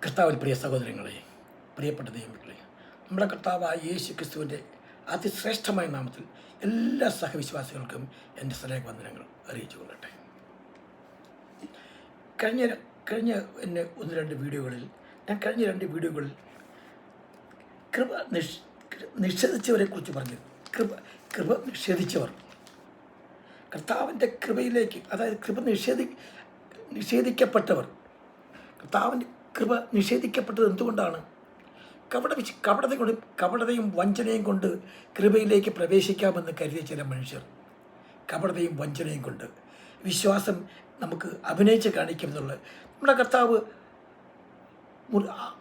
കർത്താവിൽ പ്രിയ സഹോദരങ്ങളെ, പ്രിയപ്പെട്ട ദൈവമക്കളെ, നമ്മുടെ കർത്താവായ യേശു ക്രിസ്തുവിൻ്റെ അതിശ്രേഷ്ഠമായ നാമത്തിൽ എല്ലാ സഹവിശ്വാസികൾക്കും എൻ്റെ സ്നേഹവന്ദനങ്ങൾ അറിയിച്ചു കൊള്ളട്ടെ. കഴിഞ്ഞ എൻ്റെ രണ്ട് വീഡിയോകളിൽ കൃപ നിഷേധിച്ചവരെ കുറിച്ച് പറഞ്ഞു. കൃപ നിഷേധിച്ചവർ കർത്താവിൻ്റെ കൃപയിലേക്ക്, അതായത് നിഷേധിക്കപ്പെട്ടവർ, കർത്താവിൻ്റെ കൃപ നിഷേധിക്കപ്പെട്ടത് എന്തുകൊണ്ടാണ്? കപടതയും വഞ്ചനയും കൊണ്ട് കൃപയിലേക്ക് പ്രവേശിക്കാമെന്ന് കരുതിയ ചില മനുഷ്യർ കപടതയും വഞ്ചനയും കൊണ്ട് വിശ്വാസം നമുക്ക് അഭിനയിച്ച് കാണിക്കുമെന്നുള്ള നമ്മുടെ കർത്താവ്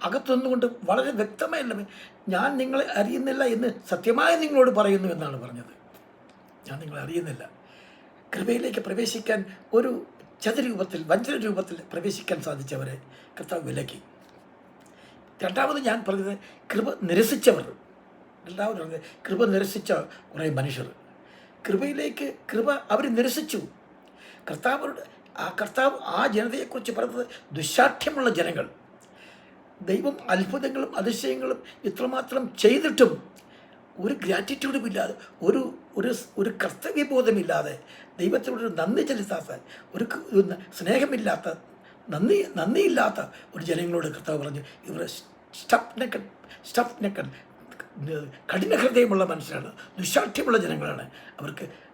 അകത്തുനിന്നുകൊണ്ട് വളരെ വ്യക്തമായല്ല, ഞാൻ നിങ്ങളെ അറിയുന്നില്ല എന്ന് സത്യമായി നിങ്ങളോട് പറയുന്നു എന്നാണ് പറഞ്ഞത്. ഞാൻ നിങ്ങളെ അറിയുന്നില്ല. കൃപയിലേക്ക് പ്രവേശിക്കാൻ ഒരു ചതുരൂപത്തിൽ, വഞ്ചന രൂപത്തിൽ പ്രവേശിക്കാൻ സാധിച്ചവരെ കർത്താവ് വിലക്കി. രണ്ടാമത് ഞാൻ പറഞ്ഞത് കൃപ നിരസിച്ചവർ. രണ്ടാമത് പറഞ്ഞത് കൃപ നിരസിച്ച കുറേ മനുഷ്യർ, കൃപ അവർ നിരസിച്ചു. കർത്താവ് ആ ജനതയെക്കുറിച്ച് പറഞ്ഞത് ദുശാഠ്യമുള്ള ജനങ്ങൾ. ദൈവം അത്ഭുതങ്ങളും അതിശയങ്ങളും ഇത്രമാത്രം ചെയ്തിട്ടും ഒരു ഗ്രാറ്റിറ്റ്യൂഡും ഇല്ലാതെ, ഒരു കർത്തവ്യബോധമില്ലാതെ, ദൈവത്തിനോടൊരു നന്ദി ചെലുത്താത്ത, ഒരു സ്നേഹമില്ലാത്ത, നന്ദിയില്ലാത്ത ഒരു ജനങ്ങളോട് കർത്താവ് പറഞ്ഞു, ഇവർ സ്റ്റഫ് നെക്കഡ് കഠിന ഹൃദയമുള്ള മനുഷ്യരാണ്, ദുശാഠ്യമുള്ള ജനങ്ങളാണ്.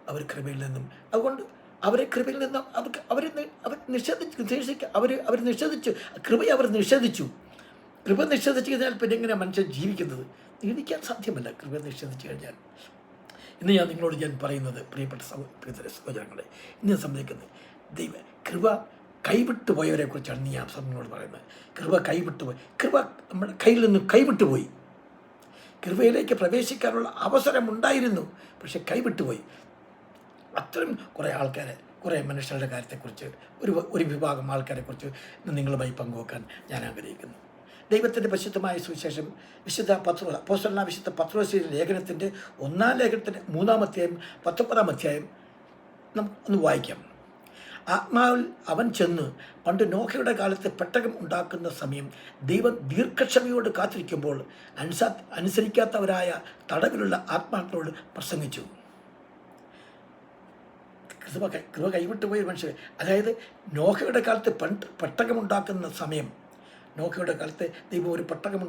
അവർ കൃപയിൽ നിന്നും, അതുകൊണ്ട് അവരെ കൃപയിൽ നിന്നും അവർ നിഷേധിച്ചു. കൃപയെ അവർ നിഷേധിച്ചു. കൃപ നിഷേധിച്ചു കഴിഞ്ഞാൽ പിന്നെ എങ്ങനെയാണ് മനുഷ്യൻ ജീവിക്കുന്നത്? ജീവിക്കാൻ സാധ്യമല്ല കൃപ നിഷേധിച്ചു കഴിഞ്ഞാൽ. ഇന്ന് ഞാൻ പറയുന്നത്, പ്രിയപ്പെട്ട സഹോദരങ്ങളെ, ഇന്ന് സംബന്ധിക്കുന്നത് കൃപ കൈവിട്ടു പോയവരെ കുറിച്ചാണ് ഞാൻ നിങ്ങളോട് പറയുന്നത്. കൃപ കൈവിട്ടുപോയി, കൃപ നമ്മുടെ കയ്യിൽ നിന്ന് കൈവിട്ടുപോയി. കൃപയിലേക്ക് പ്രവേശിക്കാനുള്ള അവസരമുണ്ടായിരുന്നു, പക്ഷെ കൈവിട്ടുപോയി. അത്രയും കുറേ മനുഷ്യരുടെ കാര്യത്തെക്കുറിച്ച്, ഒരു വിഭാഗം ആൾക്കാരെക്കുറിച്ച് നിങ്ങളുമായി പങ്കുവെക്കാൻ ഞാൻ ആഗ്രഹിക്കുന്നു. ദൈവത്തിൻ്റെ പരിശുദ്ധമായ സുവിശേഷം വിശുദ്ധ പത്രോസിന്റെ ലേഖനത്തിൻ്റെ 1-ാം ലേഖനത്തിൻ്റെ 3-ാം അധ്യായം 19-ാം അധ്യായം നമുക്കൊന്ന് വായിക്കാം. ആത്മാവിൽ അവൻ ചെന്ന് പണ്ട് നോഹയുടെ കാലത്ത് പെട്ടകം ഉണ്ടാക്കുന്ന സമയം ദൈവം ദീർഘക്ഷമയോട് കാത്തിരിക്കുമ്പോൾ അനുസരിക്കാത്തവരായ തടവിലുള്ള ആത്മാക്കളോട് പ്രസംഗിച്ചു. കൃപ കൈവിട്ടുപോയ മനുഷ്യർ, അതായത് നോഹയുടെ കാലത്ത് പെട്ടകമുണ്ടാക്കുന്ന സമയം, നോഹയുടെ കാലത്ത് ദൈവം ഒരു പെട്ടകം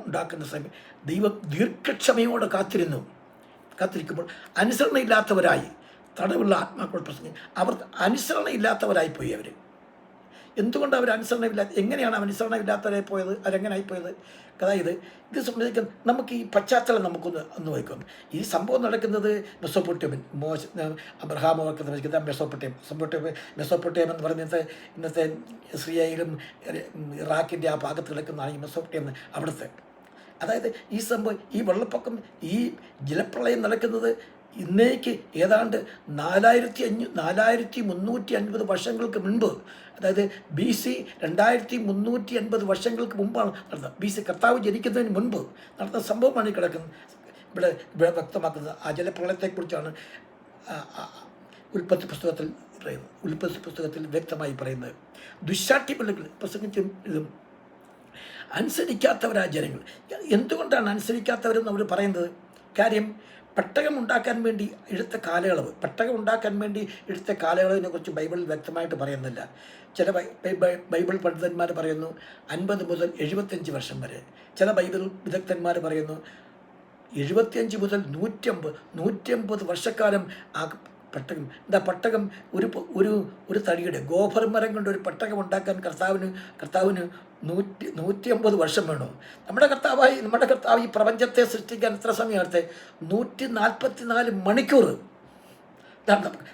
ഉണ്ടാക്കുന്ന സമയം ദൈവം ദീർഘക്ഷമയോടെ കാത്തിരിക്കുമ്പോൾ അനുസരണയില്ലാത്തവരായി തടവുള്ള ആത്മാക്കൾ പ്രസംഗം. അവർക്ക് അനുസരണയില്ലാത്തവരായി പോയി. അവർ എന്തുകൊണ്ട് എങ്ങനെയാണ് അനുസരണമില്ലാത്തവരായി പോയത്? അവരെങ്ങനെയായിപ്പോയത്? അതായത് ഇത് സംബന്ധിക്കാൻ നമുക്ക് ഈ പശ്ചാത്തലം നമുക്കൊന്ന് വയ്ക്കും. ഈ സംഭവം നടക്കുന്നത് മെസോപ്പൊട്ടേമിയൻ, അബ്രഹാമൊക്കെ താമസിക്കുന്ന മെസോപ്പൊട്ടേമിയൻ എന്ന് പറയുന്നത് ഇന്നത്തെ സിറിയയിലും ഇറാഖിൻ്റെ ആ ഭാഗത്ത് കിടക്കുന്നതാണ് ഈ മെസോപ്പൊട്ടേമിയൻ. അവിടുത്തെ, അതായത് ഈ സംഭവം, ഈ വെള്ളപ്പൊക്കം, ഈ ജലപ്രളയം നടക്കുന്നത് ഇന്നേക്ക് ഏതാണ്ട് 4350 വർഷങ്ങൾക്ക് മുൻപ്, അതായത് BC 2350 വർഷങ്ങൾക്ക് മുമ്പാണ് നടന്നത്. BC കർത്താവ് ജനിക്കുന്നതിന് മുൻപ് നടന്ന സംഭവമാണ് ഈ കിടക്കുന്നത്. ഇവിടെ വ്യക്തമാക്കുന്നത് ആ ജലപ്രളയത്തെക്കുറിച്ചാണ് ഉൽപ്പത്തി പുസ്തകത്തിൽ വ്യക്തമായി പറയുന്നത്. ദുശാഠ്യമുള്ള പ്രസംഗിച്ചും ഇതും അനുസരിക്കാത്തവരാ ജനങ്ങൾ. എന്തുകൊണ്ടാണ് അനുസരിക്കാത്തവരെന്ന് അവർ പറയുന്നത്? കാര്യം, പെട്ടകം ഉണ്ടാക്കാൻ വേണ്ടി എടുത്ത കാലയളവിനെ കുറിച്ച് ബൈബിളിൽ വ്യക്തമായിട്ട് പറയുന്നില്ല. ചില ബൈബിൾ പണ്ഡിതന്മാർ പറയുന്നു 50 മുതൽ 75 വർഷം വരെ. ചില ബൈബിൾ വിദഗ്ധന്മാർ പറയുന്നു 75 മുതൽ 150 വർഷക്കാലം ആ പെട്ടകം ഒരു തടിയുടെ ഗോഫർ മരം കൊണ്ട് ഒരു പെട്ടകം ഉണ്ടാക്കാൻ കർത്താവിന് 150 വർഷം വേണോ? നമ്മുടെ കർത്താവ് ഈ പ്രപഞ്ചത്തെ സൃഷ്ടിക്കാൻ എത്ര സമയം എടുത്തേ? 144 മണിക്കൂർ.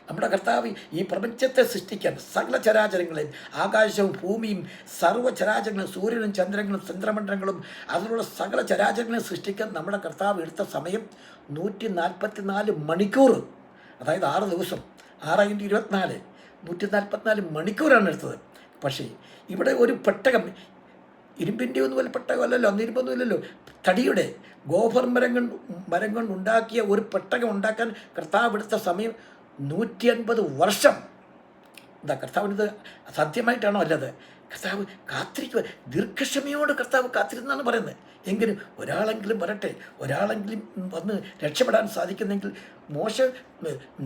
നമ്മുടെ കർത്താവ് ഈ പ്രപഞ്ചത്തെ സൃഷ്ടിക്കാൻ, സകല ചരാചരങ്ങളെയും, ആകാശവും ഭൂമിയും സർവ്വചരാചരങ്ങളും, സൂര്യനും ചന്ദ്രങ്ങളും ചന്ദ്രമണ്ഡലങ്ങളും അതിലുള്ള സകല ചരാചരങ്ങളെയും സൃഷ്ടിക്കാൻ നമ്മുടെ കർത്താവ് എടുത്ത സമയം 144 മണിക്കൂർ. അതായത് 6 ദിവസം, 6 × 24, 144 മണിക്കൂറാണ് എടുത്തത്. പക്ഷേ ഇവിടെ ഒരു പെട്ടകം, ഇരുമ്പിൻ്റെ ഒന്നും വല്ല പെട്ടകമല്ലല്ലോ, അന്ന് ഇരുമ്പൊന്നുമില്ലല്ലോ, തടിയുടെ ഗോഫർ മരം കൊണ്ട് ഉണ്ടാക്കിയ ഒരു പെട്ടകം ഉണ്ടാക്കാൻ കർത്താവ് എടുത്ത സമയം 150 വർഷം. എന്താ കർത്താവിനത് സത്യമായിട്ടാണോ? അല്ലത്. കർത്താവ് കാത്തിരിക്കുക, ദീർഘക്ഷമയോട് കർത്താവ് കാത്തിരുന്നാണ് പറയുന്നത്. എങ്കിലും ഒരാളെങ്കിലും വരട്ടെ, ഒരാളെങ്കിലും വന്ന് രക്ഷപ്പെടാൻ സാധിക്കുന്നെങ്കിൽ.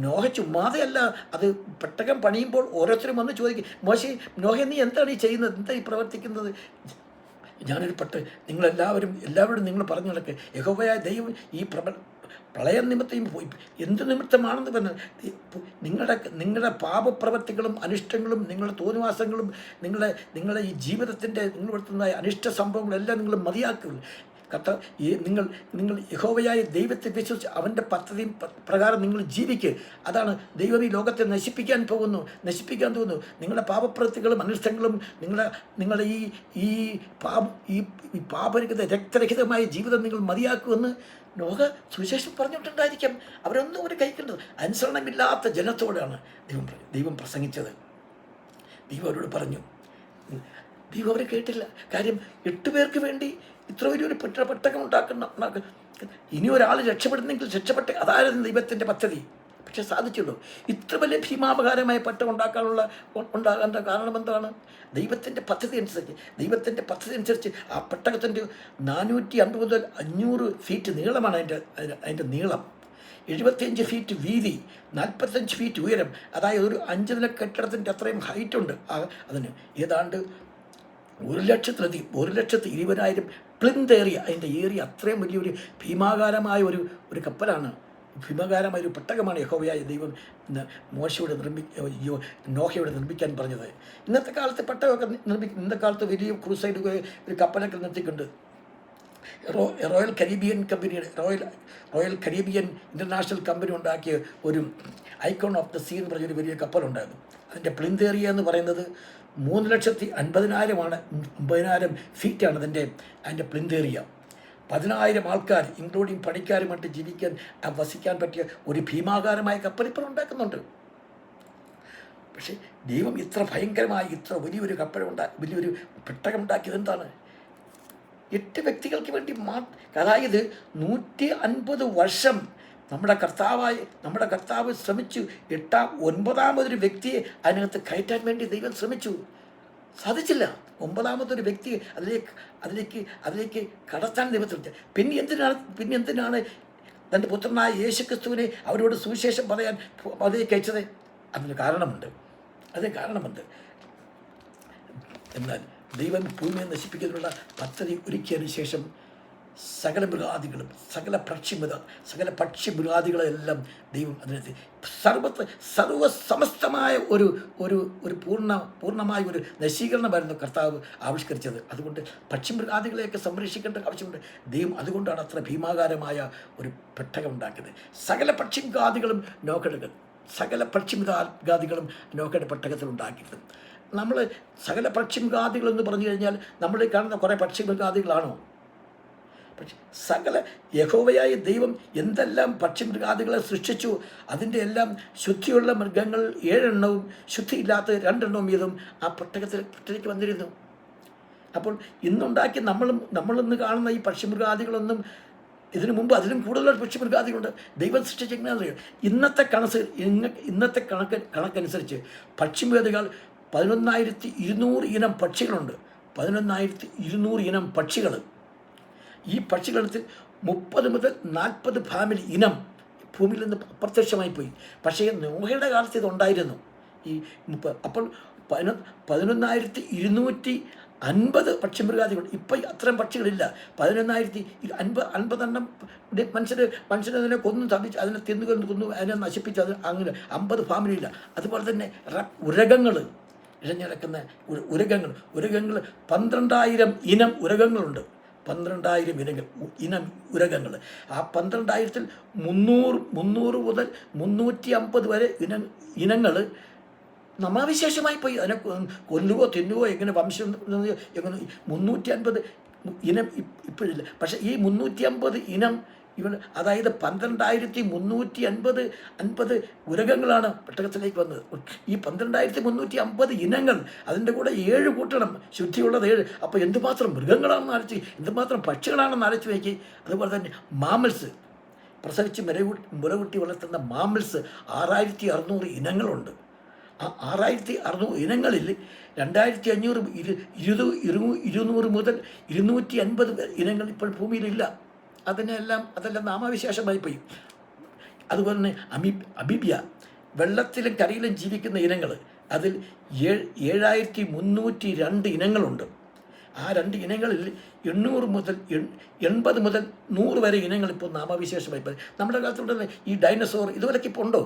നോഹ ചുമ്മാതെയല്ല അത് പെട്ടകം പണിയുമ്പോൾ ഓരോരുത്തരും വന്ന് ചോദിക്കും, നോഹ നീ എന്താണ് ഈ ചെയ്യുന്നത്, എന്താ ഈ പ്രവർത്തിക്കുന്നത്? ഞാനൊരു എല്ലാവരോടും നിങ്ങൾ പറഞ്ഞു നടക്കുക, യഹോവയായ ദൈവം ഈ പ്രളയം നിമിത്തം പോയി എന്ത് നിമിത്തമാണെന്ന് പറഞ്ഞാൽ നിങ്ങളുടെ പാപപ്രവർത്തികളും അനിഷ്ടങ്ങളും നിങ്ങളുടെ തോന്നിവാസങ്ങളും നിങ്ങളുടെ ഈ ജീവിതത്തിൻ്റെ നിങ്ങൾ വരുത്തുന്ന അനിഷ്ട സംഭവങ്ങളെല്ലാം നിങ്ങൾ മതിയാക്കുക. നിങ്ങൾ യഹോവയായ ദൈവത്തെ വിശ്വസിച്ച് അവൻ്റെ പദ്ധതി പ്രകാരം നിങ്ങൾ ജീവിക്കുക. അതാണ് ദൈവം ഈ ലോകത്തെ നശിപ്പിക്കാൻ തോന്നുന്നു. നിങ്ങളുടെ പാപപ്രവൃത്തികളും അനിഷ്ടങ്ങളും നിങ്ങളുടെ ഈ പാപരഹിത രക്തരഹിതമായ ജീവിതം നിങ്ങൾ മതിയാക്കുമെന്ന് നോഹ സുവിശേഷം പറഞ്ഞിട്ടുണ്ടായിരിക്കാം. അവരൊന്നും ഒരു കൈക്കേണ്ടത് അനുസരണമില്ലാത്ത ജനത്തോടാണ് ദൈവം പ്രസംഗിച്ചത്. ദൈവം അവരോട് പറഞ്ഞു. ദൈവം അവരെ കേട്ടില്ല. കാര്യം 8 പേർക്ക് വേണ്ടി ഇത്ര വലിയൊരു പെട്ടകം ഉണ്ടാക്കുന്ന ഇനി ഒരാൾ രക്ഷപ്പെടുന്നെങ്കിൽ രക്ഷപ്പെട്ടെ, അതായിരുന്നു ദൈവത്തിൻ്റെ പദ്ധതി. പക്ഷെ സാധിച്ചുള്ളൂ. ഇത്ര വലിയ ഭീമാപകാരമായ പെട്ടകം ഉണ്ടാകാൻ കാരണം എന്താണ്? ദൈവത്തിൻ്റെ പദ്ധതി അനുസരിച്ച് ആ പെട്ടകത്തിൻ്റെ 450 മുതൽ 500 ഫീറ്റ് നീളമാണ് അതിൻ്റെ നീളം. 75 ഫീറ്റ് വീതി, 45 ഫീറ്റ് ഉയരം. അതായത് ഒരു 5 നില കെട്ടിടത്തിൻ്റെ അത്രയും ഹൈറ്റുണ്ട് അതിന്. ഏതാണ്ട് 1,20,000 പ്ലിന്ത് ഏറിയ അതിൻ്റെ ഏറിയ അത്രയും വലിയൊരു ഭീമാകാരമായ ഒരു കപ്പലാണ്, ഭീമാകാരമായ ഒരു പെട്ടകമാണ് യഹോവയായ ദൈവം നോഹയോട് നിർമ്മിക്കാൻ പറഞ്ഞത്. ഇന്നത്തെ കാലത്ത് പെട്ടകമൊക്കെ ഇന്നത്തെ കാലത്ത് വലിയ ക്രൂസൈഡ് ഒരു കപ്പലൊക്കെ നിർത്തിക്കൊണ്ട് റോയൽ കരീബിയൻ ഇൻ്റർനാഷണൽ കമ്പനി ഉണ്ടാക്കിയ ഒരു ഐക്കോൺ ഓഫ് ദ സീ എന്ന് പറഞ്ഞൊരു വലിയ കപ്പലുണ്ടായിരുന്നു. അതിൻ്റെ പ്ലിന്ത് ഏറിയ എന്ന് പറയുന്നത് 3,50,000 ഫീറ്റാണ് അതിൻ്റെ പ്ലിന്ത് ഏറിയ. 10,000 ആൾക്കാർ ഇൻക്ലൂഡിങ് പണിക്കാരുമായിട്ട് വസിക്കാൻ പറ്റിയ ഒരു ഭീമാകാരമായ കപ്പൽ ഇപ്പോൾ ഉണ്ടാക്കുന്നുണ്ട്. പക്ഷേ ദൈവം ഇത്ര ഭയങ്കരമായി ഇത്ര വലിയൊരു വലിയൊരു പെട്ടകം ഉണ്ടാക്കിയത് എന്താണ്? 8 വ്യക്തികൾക്ക് വേണ്ടി അതായത് 150 വർഷം നമ്മുടെ കർത്താവ് ശ്രമിച്ചു. 9ാമതൊരു വ്യക്തിയെ അതിനകത്ത് കയറ്റാൻ വേണ്ടി ദൈവം ശ്രമിച്ചു. സാധിച്ചില്ല. 9ാമതൊരു വ്യക്തിയെ അതിലേക്ക് കടത്താൻ ദൈവം ശ്രമിച്ചത്. പിന്നെ എന്തിനാണ് തൻ്റെ പുത്രനായ യേശുക്രിസ്തുവിനെ അവരോട് സുവിശേഷം പറയാൻ അതിലേക്ക് അയച്ചത്? അതിന് കാരണമുണ്ട്. എന്നാൽ ദൈവം ഭൂമിയെ നശിപ്പിക്കുന്നതിനുള്ള പദ്ധതി ഒരുക്കിയതിന് ശേഷം സകല പക്ഷിമൃഗാദികളെല്ലാം ദൈവം അതിനകത്ത് സർവസമസ്തമായ ഒരു പൂർണ്ണമായ ഒരു നശീകരണമായിരുന്നു കർത്താവ് ആവിഷ്കരിച്ചത്. അതുകൊണ്ട് പക്ഷിമൃഗാദികളെയൊക്കെ സംരക്ഷിക്കേണ്ട ആവശ്യമുണ്ട്. ദൈവം അതുകൊണ്ടാണ് അത്ര ഭീമാകാരമായ ഒരു പെട്ടകം ഉണ്ടാക്കിയത്. സകല പക്ഷിമൃഗാദികളും നോക്കയുടെ പെട്ടകത്തിൽ ഉണ്ടാക്കിയത്. നമ്മൾ സകല പക്ഷിമൃഗാദികളെന്ന് പറഞ്ഞു കഴിഞ്ഞാൽ നമ്മൾ കാണുന്ന കുറേ പക്ഷിമൃഗാദികളാണോ? പക്ഷെ യഹോവയായ ദൈവം എന്തെല്ലാം പക്ഷിമൃഗാദികളെ സൃഷ്ടിച്ചു, അതിൻ്റെ എല്ലാം ശുദ്ധിയുള്ള മൃഗങ്ങൾ 7 എണ്ണവും ശുദ്ധിയില്ലാത്ത 2 എണ്ണവും വീതം ആ പെട്ടകത്തിലേക്ക് വന്നിരുന്നു. അപ്പോൾ ഇന്നുണ്ടാക്കി നമ്മളിന്ന് കാണുന്ന ഈ പക്ഷിമൃഗാദികളൊന്നും ഇതിനു മുമ്പ് അതിലും കൂടുതൽ പക്ഷിമൃഗാദികളുണ്ട്. ദൈവം സൃഷ്ടിച്ച എങ്ങനെയാണെന്ന് അറിയാം. ഇന്നത്തെ കണക്കനുസരിച്ച് പക്ഷിമൃഗാദികൾ 11,200 ഇനം പക്ഷികളുണ്ട്. 11,200 ഇനം പക്ഷികൾ. ഈ പക്ഷികളത്തിൽ 30 മുതൽ 40 ഫാമിലി ഇനം ഭൂമിയിൽ നിന്ന് അപ്രത്യക്ഷമായി പോയി. പക്ഷേ നോഹയുടെ കാലത്ത് ഇതുണ്ടായിരുന്നു. അപ്പോൾ 11,250 പക്ഷിമൃഗാദികളുണ്ട്. ഇപ്പം അത്രയും പക്ഷികളില്ല. 11,050 എണ്ണം മനുഷ്യരതിനെ അതിനെ കൊന്നു അതിനെ നശിപ്പിച്ച് അങ്ങനെ 50 ഫാമിലി ഇല്ല. അതുപോലെ തന്നെ ഇഴഞ്ഞിടക്കുന്ന ഉരകങ്ങൾ 12,000 ഇനം ഉരകങ്ങളുണ്ട്. 12,000 ഇനം ഉരകങ്ങൾ. ആ 12,000-ൽ 300 മുതൽ 350 വരെ ഇനങ്ങൾ നമാവിശേഷമായി പോയി. അതിനെ കൊല്ലുകയോ തിന്നുകയോ എങ്ങനെ വംശം എങ്ങനെ 350 ഇനം ഇപ്പോഴില്ല. പക്ഷേ ഈ 350 ഇനം അതായത് 12,350 ഉരകങ്ങളാണ് പെട്ടകത്തിലേക്ക് വന്നത്. ഈ 12,350 ഇനങ്ങൾ അതിൻ്റെ കൂടെ 7 കൂട്ടണം, ശുദ്ധിയുള്ളത് 7. അപ്പോൾ എന്തുമാത്രം മൃഗങ്ങളാണെന്ന് ആലോചിച്ച്, എന്തുമാത്രം പക്ഷികളാണെന്ന് ആലോചിച്ച് നോക്കി. അതുപോലെ തന്നെ മാമൽസ്, പ്രസവിച്ച് മുലകുട്ടി വളർത്തുന്ന മാമൽസ് 6,600 ഇനങ്ങളുണ്ട്. ആ 6600 ഇനങ്ങളിൽ 2500 200 മുതൽ 250 ഇനങ്ങൾ ഇപ്പോൾ ഭൂമിയിലില്ല. അതെല്ലാം നാമാവിശേഷമായി പോയി. അതുപോലെ തന്നെ അമീബിയ, വെള്ളത്തിലും കരയിലും ജീവിക്കുന്ന ഇനങ്ങൾ, അതിൽ 7302 ഇനങ്ങളുണ്ട്. ആ 2 ഇനങ്ങളിൽ 80 മുതൽ 100 വരെ ഇനങ്ങൾ ഇപ്പോൾ നാമാവിശേഷമായി പോയി. നമ്മുടെ കാലത്തുള്ള ഈ ഡൈനസോർ ഇതുപോലൊക്കെ ഇപ്പോൾ ഉണ്ടോ?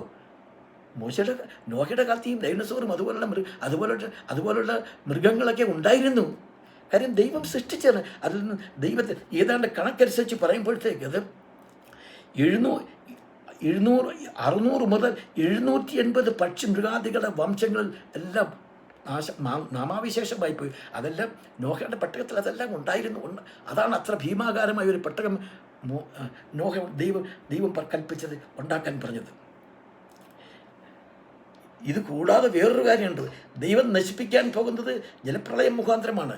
നോഹയുടെ കാലത്ത് ഈ ഡൈനസോറും അതുപോലുള്ള മൃഗങ്ങളൊക്കെ ഉണ്ടായിരുന്നു. കാര്യം ദൈവം സൃഷ്ടിച്ചാണ്. അതിൽ നിന്ന് ദൈവത്തെ ഏതാണ്ട് കണക്കനുസരിച്ച് പറയുമ്പോഴത്തേക്ക് അത് 600 മുതൽ 780 പക്ഷി മൃഗാദികളുടെ വംശങ്ങളിൽ എല്ലാം നാമാവിശേഷമായി പോയി. അതെല്ലാം നോഹയുടെ പെട്ടകത്തിൽ അതെല്ലാം ഉണ്ടായിരുന്നു. അതാണ് അത്ര ഭീമാകാരമായ ഒരു പെട്ടകം ദൈവം കൽപ്പിച്ചത്, ഉണ്ടാക്കാൻ പറഞ്ഞത്. ഇത് കൂടാതെ വേറൊരു കാര്യമുണ്ട്. ദൈവം നശിപ്പിക്കാൻ പോകുന്നത് ജലപ്രളയം മുഖാന്തരമാണ്.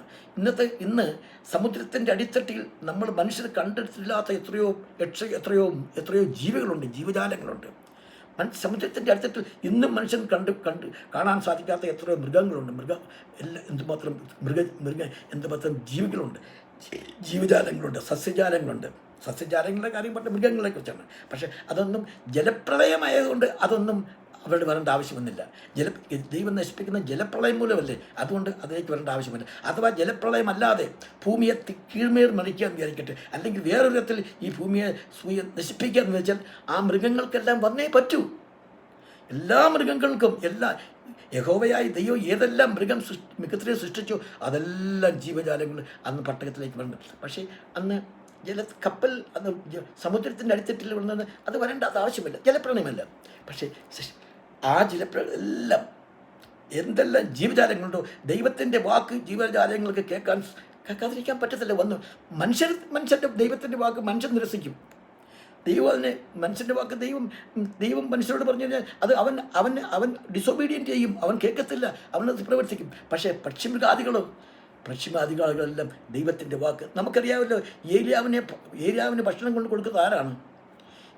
ഇന്ന് സമുദ്രത്തിൻ്റെ അടിത്തട്ടിൽ നമ്മൾ മനുഷ്യർ കണ്ടിട്ടില്ലാത്ത എത്രയോ ജീവികളുണ്ട്, ജീവജാലങ്ങളുണ്ട്. സമുദ്രത്തിൻ്റെ അടിത്തട്ടിൽ ഇന്നും മനുഷ്യൻ കാണാൻ സാധിക്കാത്ത എത്രയോ മൃഗങ്ങളുണ്ട്. എന്തുമാത്രം ജീവികളുണ്ട്, ജീവജാലങ്ങളുണ്ട്, സസ്യജാലങ്ങളുടെ കാര്യം പറഞ്ഞ മൃഗങ്ങളെ കുറിച്ചാണ്. പക്ഷേ അതൊന്നും ജലപ്രളയമായതുകൊണ്ട് അതൊന്നും അവരുടെ വരേണ്ട ആവശ്യമൊന്നുമില്ല. ദൈവം നശിപ്പിക്കുന്ന ജലപ്രളയം മൂലമല്ലേ, അതുകൊണ്ട് അതിലേക്ക് വരേണ്ട ആവശ്യമില്ല. അഥവാ ജലപ്രളയം അല്ലാതെ ഭൂമിയെ കീഴ്മേർ മറിക്കാൻ വിചാരിക്കട്ടെ, അല്ലെങ്കിൽ വേറൊരു വിധത്തിൽ ഈ ഭൂമിയെ നശിപ്പിക്കാമെന്ന് വെച്ചാൽ ആ മൃഗങ്ങൾക്കെല്ലാം വന്നേ പറ്റൂ. എല്ലാ മൃഗങ്ങൾക്കും യഹോവയായ ദൈവം ഏതെല്ലാം മികത്തിനെ സൃഷ്ടിച്ചോ അതെല്ലാം ജീവജാലങ്ങൾ അന്ന് പട്ടകത്തിലേക്ക് വരണം. പക്ഷേ അന്ന് കപ്പൽ അന്ന് സമുദ്രത്തിൻ്റെ അടിത്തട്ടിൽ വന്നത് അത് വരേണ്ട അത് ആവശ്യമില്ല, ജലപ്രളയമല്ല. പക്ഷേ ആ എല്ലാം എന്തെല്ലാം ജീവജാലങ്ങളുണ്ടോ, ദൈവത്തിൻ്റെ വാക്ക് ജീവജാലങ്ങൾക്ക് കേൾക്കാതിരിക്കാൻ പറ്റത്തില്ല. മനുഷ്യൻ്റെ ദൈവത്തിൻ്റെ വാക്ക് മനുഷ്യൻ നിരസിക്കും. മനുഷ്യൻ്റെ വാക്ക് ദൈവം മനുഷ്യരോട് പറഞ്ഞു കഴിഞ്ഞാൽ അത് അവൻ ഡിസൊബീഡിയൻ്റ് ചെയ്യും, അവൻ കേൾക്കത്തില്ല, അവനത് പ്രവർത്തിക്കും. പക്ഷേ പക്ഷിമാദികളെല്ലാം ദൈവത്തിൻ്റെ വാക്ക് നമുക്കറിയാമല്ലോ. ഏലിയാവിന് ഭക്ഷണം കൊണ്ട് കൊടുക്കുന്നത് ആരാണ്?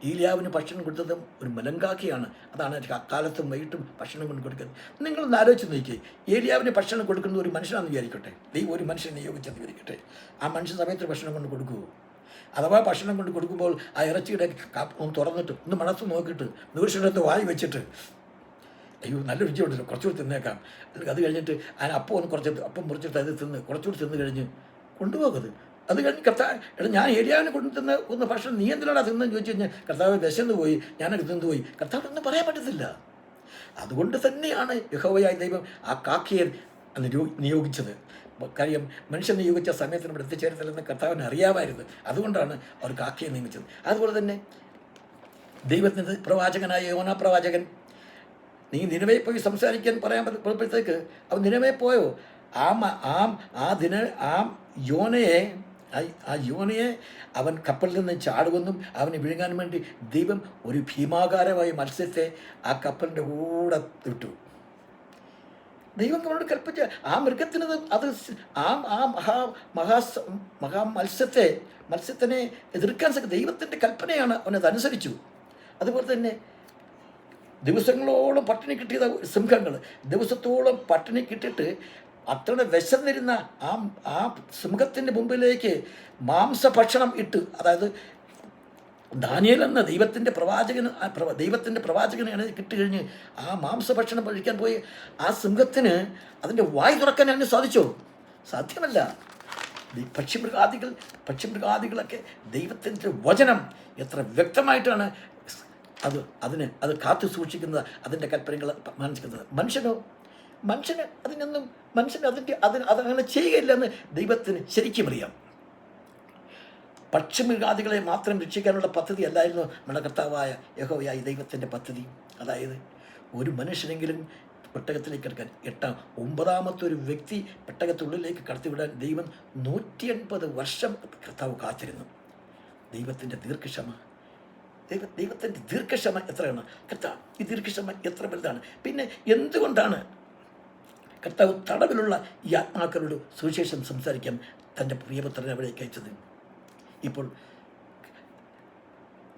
ഏലിയാവിന് ഭക്ഷണം കൊടുത്തത് ഒരു മലങ്കാക്കയാണ്. അതാണ് കാലത്തും വൈകിട്ടും ഭക്ഷണം കൊണ്ട് കൊടുക്കുന്നത്. നിങ്ങളൊന്ന് ആലോചിച്ച് നോക്കിയേ, ഏലിയാവിന് ഭക്ഷണം കൊടുക്കുന്നത് ഒരു മനുഷ്യനാണെന്ന് വിചാരിക്കട്ടെ, ദൈവം ഒരു മനുഷ്യനെ നിയോഗിച്ചെന്ന് വിചാരിക്കട്ടെ. ആ മനുഷ്യ സമയത്ത് ഭക്ഷണം കൊണ്ട് കൊടുക്കുമോ? അഥവാ ഭക്ഷണം കൊണ്ട് കൊടുക്കുമ്പോൾ ആ ഇറച്ചിയുടെ ഒന്ന് തുറന്നിട്ട് ഒന്ന് മണത്ത് നോക്കിയിട്ട് നൂറിനകത്ത് വായി വെച്ചിട്ട് അയ്യോ നല്ല രുചിയുണ്ടല്ലോ, കുറച്ചുകൂടി തിന്നേക്കാം, അല്ലെങ്കിൽ അത് കഴിഞ്ഞിട്ട് അപ്പം മുറിച്ചിട്ട് അത് കുറച്ചുകൂടി തിന്ന് കഴിഞ്ഞ് കൊണ്ടുപോകരുത്. അത് കഴിഞ്ഞ് എടാ ഞാൻ ഏലിയാവിനെ കൊണ്ടുതന്ന ഭക്ഷണം നീ എന്തിനാണ് തിന്നെന്ന് ചോദിച്ചു കഴിഞ്ഞാൽ കർത്താവ് വിശന്ന് പോയി, ഞാനത് തിന്നുപോയി, കർത്താവിനൊന്നും പറയാൻ പറ്റത്തില്ല. അതുകൊണ്ട് തന്നെയാണ് യഹോവയായ ദൈവം ആ കാക്കയെ നിയോഗിച്ചത്. കാര്യം മനുഷ്യൻ നിയോഗിച്ച സമയത്ത് നമ്മൾ എത്തിച്ചേരത്തില്ലെന്ന് കർത്താവിന് അറിയാമായിരുന്നു. അതുകൊണ്ടാണ് അവർ കാക്കയെ നിയമിച്ചത്. അതുപോലെ തന്നെ ദൈവത്തിൻ്റെ പ്രവാചകനായ യോനാ പ്രവാചകൻ, നീ നിനവേ പോയി സംസാരിക്കാൻ പറയാൻ പോയപ്പോഴത്തേക്ക് അവൻ നിനവേ പോയോ? ആ യോനയെ അവൻ കപ്പലിൽ നിന്ന് ചാടുമെന്നും അവനെ വിഴുങ്ങാൻ വേണ്ടി ദൈവം ഒരു ഭീമാകാരമായ മത്സ്യത്തെ ആ കപ്പലിൻ്റെ കൂടെ വിട്ടു. ദൈവം അവനോട് കൽപ്പിച്ച ആ മൃഗത്തിന് അത് മത്സ്യത്തിനെ എതിർക്കാൻ ദൈവത്തിൻ്റെ കൽപ്പനയാണ്, അവനതനുസരിച്ചു. അതുപോലെ തന്നെ ദിവസങ്ങളോളം പട്ടിണി കിട്ടിയ സിംഹങ്ങൾ ദിവസത്തോളം പട്ടിണി കിട്ടിയിട്ട് അത്ര വിശന്നിരുന്ന ആ സിംഹത്തിൻ്റെ മുമ്പിലേക്ക് മാംസഭക്ഷണം ഇട്ട്, അതായത് ദാനിയേൽ എന്ന ദൈവത്തിൻ്റെ പ്രവാചകനാണ് കിട്ടിക്കഴിഞ്ഞ് ആ മാംസഭക്ഷണം കഴിക്കാൻ പോയി ആ സിംഹത്തിന് അതിൻ്റെ വായ് തുറക്കാൻ അതിന് സാധിച്ചോ? സാധ്യമല്ല. പക്ഷിമൃഗാദികളൊക്കെ ദൈവത്തിൻ്റെ വചനം എത്ര വ്യക്തമായിട്ടാണ് അത് കാത്തു സൂക്ഷിക്കുന്നത്, അതിൻ്റെ കൽപ്പനകൾ മാനിക്കുന്നത്. മനുഷ്യന് അതങ്ങനെ ചെയ്യുകയില്ലെന്ന് ദൈവത്തിന് ശരിക്കും അറിയാം. പക്ഷിമൃഗാദികളെ മാത്രം രക്ഷിക്കാനുള്ള പദ്ധതി അല്ലായിരുന്നു നമ്മുടെ കർത്താവായ യഹോവയായ ദൈവത്തിൻ്റെ പദ്ധതി. അതായത് ഒരു മനുഷ്യനെങ്കിലും പെട്ടകത്തിലേക്ക് കിടക്കാൻ 9ാമത്തെ ഒരു വ്യക്തി പെട്ടകത്തുള്ളിലേക്ക് കടത്തിവിടാൻ ദൈവം 180 വർഷം കർത്താവ് കാത്തിരുന്നു. ദൈവത്തിൻ്റെ ദീർഘക്ഷമ എത്രയാണ്? കർത്താവ് ഈ ദീർഘക്ഷമ എത്ര വലുതാണ്! പിന്നെ എന്തുകൊണ്ടാണ് കർത്താവ് തടവിലുള്ള ഈ ആത്മാക്കളോട് സുവിശേഷം സംസാരിക്കാൻ തൻ്റെ പ്രിയപുത്രനെ അവിടേക്ക് അയച്ചത്? ഇപ്പോൾ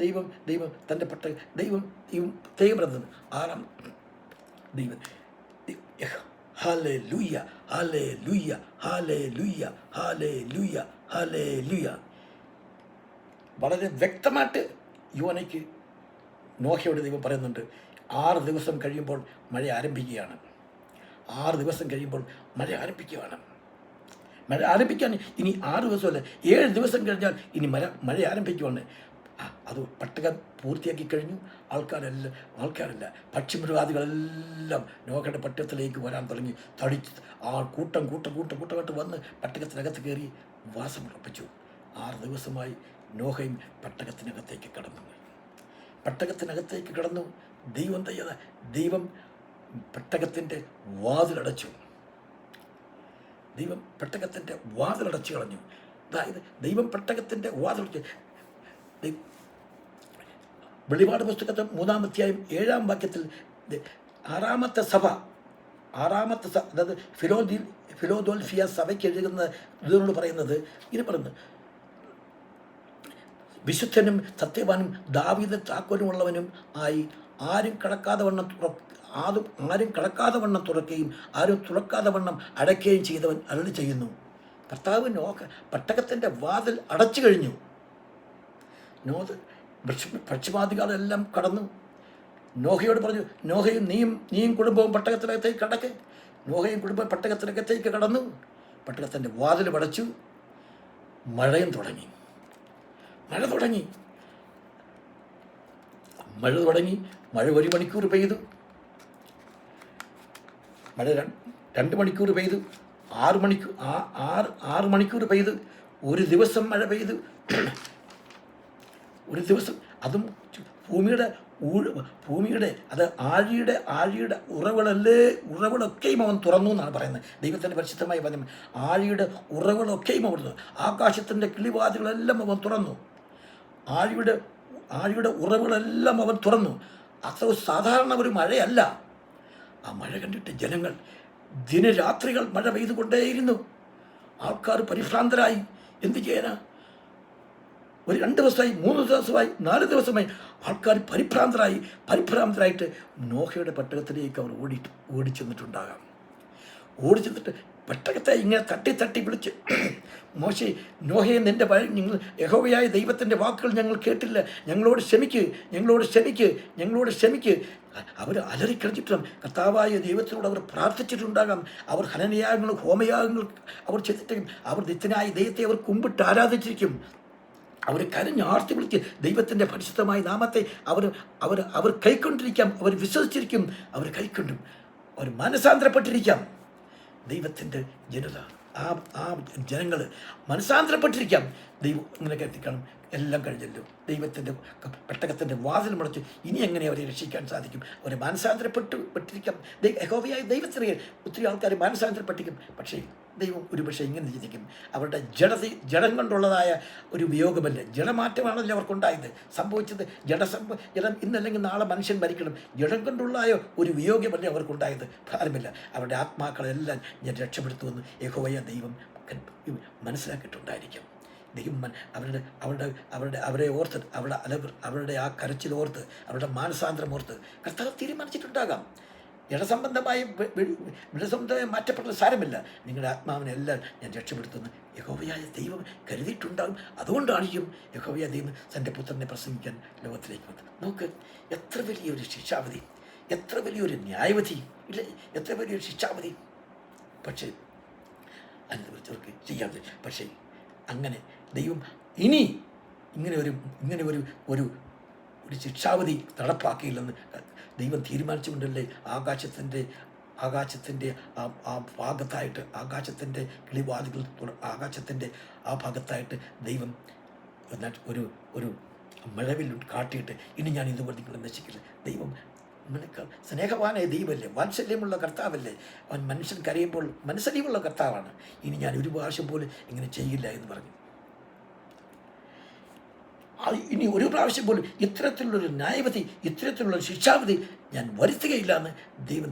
ദൈവം തൻ്റെ ദൈവം 6 ദൈവം hallelujah, hallelujah, hallelujah, hallelujah, hallelujah. വളരെ വ്യക്തമായിട്ട് യോനയ്ക്ക് നോഹയോട് ദൈവം പറയുന്നുണ്ട്, 6 ദിവസം കഴിയുമ്പോൾ മഴ ആരംഭിക്കുകയാണ്. 6 ദിവസം കഴിയുമ്പോൾ മഴ ആരംഭിക്കുകയാണ്. മഴ ആരംഭിക്കാൻ ഇനി 6 ദിവസമല്ല, 7 ദിവസം കഴിഞ്ഞാൽ ഇനി മഴ ആരംഭിക്കുവാണ്. അത് പട്ടകം പൂർത്തിയാക്കി കഴിഞ്ഞു. ആൾക്കാരല്ല പക്ഷിമൃഗാദികളെല്ലാം നോഹയുടെ പട്ടണത്തിലേക്ക് വരാൻ തുടങ്ങി. തടിച്ച് കൂട്ടമായിട്ട് വന്ന് പട്ടകത്തിനകത്ത് കയറി വാസമുറപ്പിച്ചു. 6 ദിവസമായി നോഹയും പട്ടകത്തിനകത്തേക്ക് കടന്നു. ദൈവം പെട്ടകത്തിൻ്റെ വാതിലടച്ചു. കളഞ്ഞു. അതായത് ദൈവം പെട്ടകത്തിൻ്റെ വാതിലടച്ച്. വെളിപാട് പുസ്തകത്തിൽ 3-ാം അധ്യായം 7-ാം വാക്യത്തിൽ ആറാമത്തെ സഭ, അതായത് ഫിലോദോൽഫിയ സഭയ്ക്ക് എഴുതുന്ന ഇതിനോട് പറയുന്നത് ഇങ്ങനെ പറയുന്നത്, വിശുദ്ധനും സത്യവാനും ദാവീദ് താക്കോലുമുള്ളവനും ആയി ആരും കടക്കാതെ വണ്ണം തുറക്കുകയും ആരും തുറക്കാതെ വണ്ണം അടയ്ക്കുകയും ചെയ്തവൻ അരുളി ചെയ്യുന്നു. കർത്താവ് പട്ടകത്തിൻ്റെ വാതിൽ അടച്ചു കഴിഞ്ഞു. പക്ഷിമാദികളെല്ലാം കടന്നു. നോഹയോട് പറഞ്ഞു, നോഹയും നീയും കുടുംബവും പട്ടകത്തിനകത്തേക്ക് കടക്ക്. നോഹയും കുടുംബവും പട്ടകത്തിനകത്തേക്ക് കടന്നു. പട്ടകത്തിൻ്റെ വാതിൽ അടച്ചു. മഴയും തുടങ്ങി. മഴ തുടങ്ങി. 1 മണിക്കൂർ പെയ്തു. മഴ 2 മണിക്കൂർ പെയ്തു. 6 മണിക്കൂർ പെയ്തു. ഒരു ദിവസം മഴ പെയ്തു. ഒരു ദിവസം. അതും ഭൂമിയുടെ അത് ആഴിയുടെ ഉറവുകളൊക്കെയും അവൻ തുറന്നു എന്നാണ് പറയുന്നത്. ദൈവത്തിൻ്റെ പരിശുദ്ധമായ വചനം. ആഴിയുടെ ഉറവുകളൊക്കെയും അവൻ തുറന്നു. ആകാശത്തിൻ്റെ കിളിവാതികളെല്ലാം അവൻ തുറന്നു. ആഴിയുടെ ഉറവുകളെല്ലാം അവൻ തുറന്നു. അത്ര സാധാരണ ഒരു മഴയല്ല. ആ മഴ കണ്ടിട്ട് ജനങ്ങൾ ദിനരാത്രികൾ മഴ പെയ്തുകൊണ്ടേയിരുന്നു. ആൾക്കാർ പരിഭ്രാന്തരായി. എന്ത് ചെയ്യാനാ? ഒരു 2 ദിവസമായി, 3 ദിവസമായി, 4 ദിവസമായി ആൾക്കാർ പരിഭ്രാന്തരായിട്ട് നോഹയുടെ പട്ടകത്തിലേക്ക് അവർ ഓടിച്ചെന്നിട്ടുണ്ടാകാം. ഓടിച്ചെന്നിട്ട് പെട്ടകത്തെ ഇങ്ങനെ തട്ടി വിളിച്ച്, മോശെ, നോഹയെ നിൻ്റെ നിങ്ങൾ യഹോവയായ ദൈവത്തിൻ്റെ വാക്കുകൾ ഞങ്ങൾ കേട്ടില്ല, ഞങ്ങളോട് ക്ഷമിക്ക്. അവർ അലറിക്കളിച്ചിട്ടും കർത്താവായ ദൈവത്തിനോട് അവർ പ്രാർത്ഥിച്ചിട്ടുണ്ടാകാം. അവർ ഹനനയാഗങ്ങൾ, ഹോമയാഗങ്ങൾ അവർ ചെയ്തിട്ടും അവർ നിത്യനായ ദൈവത്തെ അവർ കുമ്പിട്ട് ആരാധിച്ചിരിക്കും. അവർ കരഞ്ഞാർത്തി വിളിച്ച് ദൈവത്തിൻ്റെ പരിശുദ്ധമായ നാമത്തെ അവർ കൈക്കൊണ്ടിരിക്കാം. അവർ വിശ്വസിച്ചിരിക്കും. അവർ കൈക്കൊണ്ടും. അവർ മനസാന്തരപ്പെട്ടിരിക്കാം. ദൈവത്തിൻ്റെ ജനത, ആ ജനങ്ങൾ മനസാന്തരപ്പെട്ടിരിക്കാം. ദൈവം ഇങ്ങനെ കരുതിക്കണം. എല്ലാം കഴിഞ്ഞല്ലോ. ദൈവത്തിൻ്റെ പെട്ടകത്തിൻ്റെ വാതിൽ മുടച്ച് ഇനി എങ്ങനെ അവരെ രക്ഷിക്കാൻ സാധിക്കും? അവരെ മാനസാന്തരപ്പെട്ടിരിക്കാം. യഹോവയായ ദൈവത്തിനെ ഒത്തിരി ആൾക്കാർ മാനസാന്തരപ്പെട്ടിരിക്കും. പക്ഷേ ദൈവം ഒരുപക്ഷെ ഇങ്ങനെ ചിന്തിക്കും, അവരുടെ ജഡം കൊണ്ടുള്ളതായ ഒരു വിയോഗമല്ല, ജഡമാറ്റമാണല്ലോ അവർക്കുണ്ടായത്. സംഭവിച്ചത് ജഡം ഇന്നല്ലെങ്കിൽ നാളെ മനുഷ്യൻ മരിക്കണം. ജഡം കൊണ്ടുള്ളതായ ഒരു വിയോഗമല്ല അവർക്കുണ്ടായത്. ഭാരമില്ല. അവരുടെ ആത്മാക്കളെല്ലാം ഞാൻ രക്ഷപ്പെടുത്തുമെന്ന് യഹോവയായ ദൈവം മനസ്സിലാക്കിയിട്ടുണ്ടായിരിക്കും. ദൈവം അവരെ ഓർത്ത്, അവരുടെ ആ കരച്ചിലോർത്ത്, അവരുടെ മാനസാന്തരം ഓർത്ത് കർത്താവ് തീരുമാനിച്ചിട്ടുണ്ടാകാം. ജഡസംബന്ധമായി മാറ്റപ്പെട്ട സാരമില്ല. നിങ്ങളുടെ ആത്മാവിനെല്ലാം ഞാൻ രക്ഷപ്പെടുത്തുന്നു യഹോവയായ ദൈവം കരുതിയിട്ടുണ്ടാകും. അതുകൊണ്ടായിരിക്കും യഹോവയായ ദൈവം തൻ്റെ പുത്രനെ പ്രസംഗിക്കാൻ ലോകത്തിലേക്ക് വന്നത്. നോക്ക്, എത്ര വലിയൊരു ശിക്ഷാവധി, എത്ര വലിയൊരു ന്യായവിധി, ഇല്ല, എത്ര വലിയൊരു ശിക്ഷാവധി. പക്ഷേ അനുഭവിച്ചവർക്ക് ചെയ്യാതെ. പക്ഷേ അങ്ങനെ ദൈവം ഇനി ഇങ്ങനെ ഒരു ശിക്ഷാവധി നടപ്പാക്കിയില്ലെന്ന് ദൈവം തീരുമാനിച്ചുകൊണ്ടല്ലേ ആകാശത്തിൻ്റെ ആ ഭാഗത്തായിട്ട്, ആകാശത്തിൻ്റെ കിളിവാതികൾ, ആകാശത്തിൻ്റെ ആ ഭാഗത്തായിട്ട് ദൈവം ഒരു മഴവിൽ കാട്ടിയിട്ട് ഇനി ഞാൻ ഇതുപോലെ നിങ്ങളെ നശിക്കില്ല. ദൈവം സ്നേഹവാനായ ദൈവമല്ലേ, വാത്സല്യമുള്ള കർത്താവല്ലേ. അവൻ മനുഷ്യൻ കരയുമ്പോൾ മനസ്സലിവുള്ള കർത്താവാണ്. ഇനി ഞാൻ ഒരു പ്രാവശ്യം പോലും ഇങ്ങനെ ചെയ്യില്ല എന്ന് പറഞ്ഞു. ഇനി ഒരു പ്രാവശ്യം പോലും ഇത്തരത്തിലുള്ളൊരു ന്യായവിധി, ഇത്തരത്തിലുള്ള ശിക്ഷാവിധി ഞാൻ വരുത്തുകയില്ല എന്ന് ദൈവം